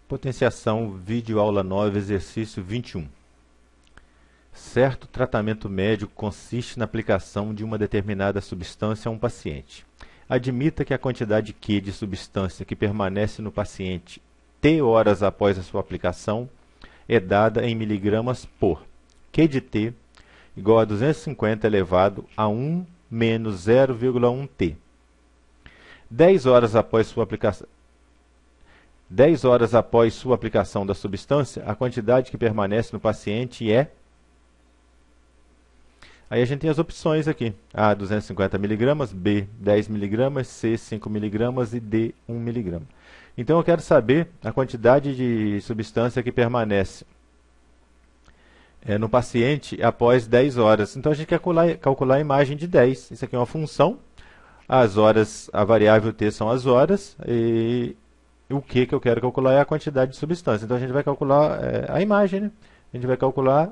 Potenciação, vídeo aula 9, exercício 21. Certo tratamento médico consiste na aplicação de uma determinada substância a um paciente. Admita que a quantidade Q de substância que permanece no paciente T horas após a sua aplicação é dada em miligramas por Q de T igual a 250 elevado a 1 menos 0,1 T. 10 horas após sua aplicação. 10 horas após sua aplicação da substância, a quantidade que permanece no paciente é... Aí a gente tem as opções aqui. A, 250 mg, B, 10 mg, C, 5 mg e D, 1 mg. Então eu quero saber a quantidade de substância que permanece no paciente após 10 horas. Então a gente quer calcular a imagem de 10. Isso aqui é uma função. As horas, a variável T são as horas e o que eu quero calcular é a quantidade de substância. Então a gente vai calcular a imagem, né? A gente vai calcular,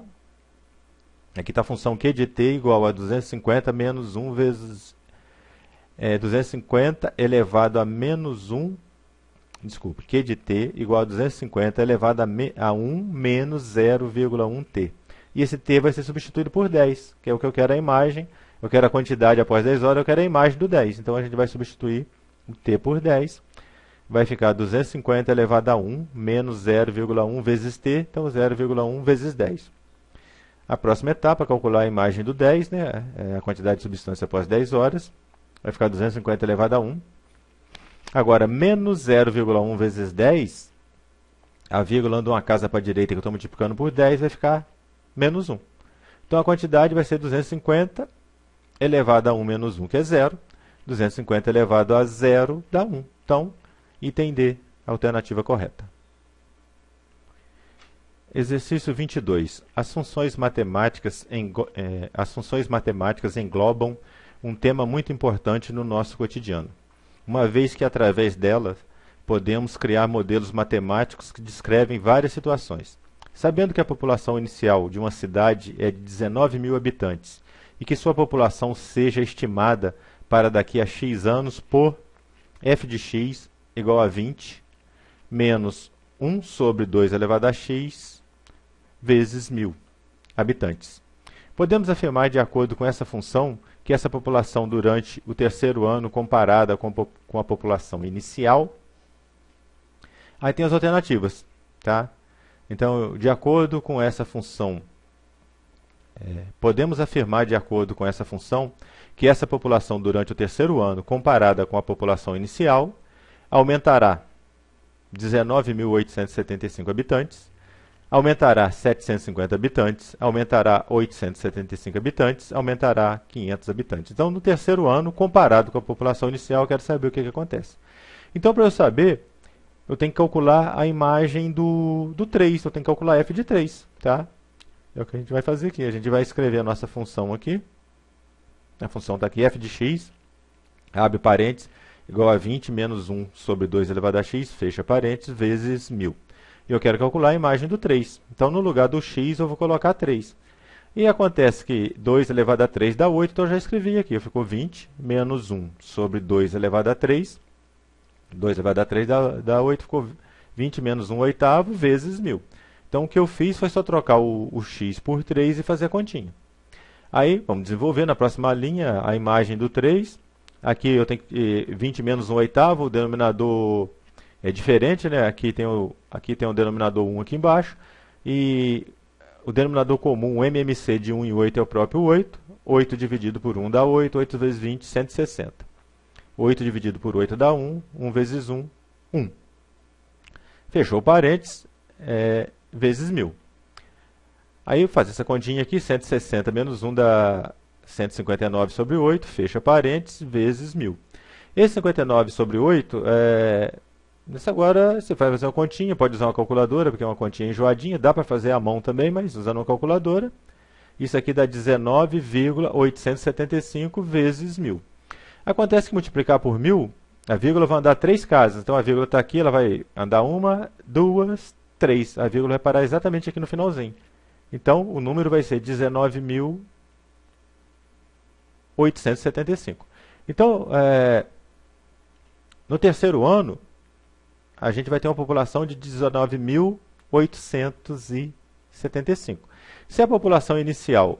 aqui está a função Q de T igual a 250 menos 1 vezes 250 elevado a menos 1, desculpe, Q de T igual a 250 elevado a 1 menos 0,1 T. E esse T vai ser substituído por 10, que é o que eu quero a imagem. Eu quero a quantidade após 10 horas, eu quero a imagem do 10. Então a gente vai substituir o T por 10. Vai ficar 250 elevado a 1 menos 0,1 vezes T, então 0,1 vezes 10. A próxima etapa, calcular a imagem do 10, né? A quantidade de substância após 10 horas. Vai ficar 250 elevado a 1. Agora, menos 0,1 vezes 10, a vírgula anda uma casa para a direita que eu estou multiplicando por 10, vai ficar menos 1. Então a quantidade vai ser 250 elevado a 1 menos 1, que é 0. 250 elevado a 0 dá 1. Então, item D, alternativa correta. Exercício 22. As funções matemáticas englobam um tema muito importante no nosso cotidiano, uma vez que, através delas, podemos criar modelos matemáticos que descrevem várias situações. Sabendo que a população inicial de uma cidade é de 19 mil habitantes e que sua população seja estimada para daqui a X anos por f de x igual a 20 menos 1 sobre 2 elevado a x vezes 1000 habitantes. Podemos afirmar, de acordo com essa função, que essa população durante o terceiro ano comparada com a população inicial... Aí tem as alternativas, tá? Então, de acordo com essa função, podemos afirmar, de acordo com essa função, que essa população durante o terceiro ano comparada com a população inicial aumentará 19.875 habitantes, aumentará 750 habitantes, aumentará 875 habitantes, aumentará 500 habitantes. Então, no terceiro ano, comparado com a população inicial, eu quero saber o que acontece. Então, para eu saber, eu tenho que calcular a imagem do 3, eu tenho que calcular f de 3, tá? É o que a gente vai fazer aqui. A gente vai escrever a nossa função aqui. A função está aqui, f de x, abre parênteses, igual a 20 menos 1 sobre 2 elevado a x, fecha parênteses, vezes 1000. E eu quero calcular a imagem do 3. Então, no lugar do x, eu vou colocar 3. E acontece que 2 elevado a 3 dá 8, então eu já escrevi aqui. Ficou 20 menos 1 sobre 2 elevado a 3. 2 elevado a 3 dá 8, ficou 20 menos 1 oitavo vezes 1000. Então, o que eu fiz foi só trocar o x por 3 e fazer a continha. Aí, vamos desenvolver na próxima linha a imagem do 3. Aqui eu tenho 20 menos 1 oitavo, o denominador é diferente, né? Aqui tem o denominador 1 aqui embaixo. E o denominador comum, o MMC de 1 e 8 é o próprio 8. 8 dividido por 1 dá 8, 8 vezes 20, 160. 8 dividido por 8 dá 1, 1 vezes 1, 1. Fechou parênteses, vezes 1000. Aí eu faço essa continha aqui, 160 menos 1 dá 159 sobre 8, fecha parênteses, vezes 1000. Esse 59 sobre 8, nessa agora você vai fazer uma continha, pode usar uma calculadora, porque é uma continha enjoadinha, dá para fazer à mão também, mas usando uma calculadora. Isso aqui dá 19,875 vezes 1000. Acontece que multiplicar por 1000, a vírgula vai andar 3 casas. Então, a vírgula está aqui, ela vai andar 1, 2, 3. A vírgula vai parar exatamente aqui no finalzinho. Então, o número vai ser 19.875. Então, no terceiro ano, a gente vai ter uma população de 19.875. Se a população inicial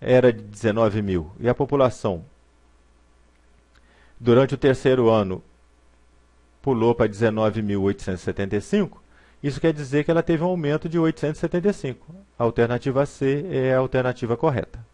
era de 19 mil e a população durante o terceiro ano pulou para 19.875, isso quer dizer que ela teve um aumento de 875. A alternativa C é a alternativa correta.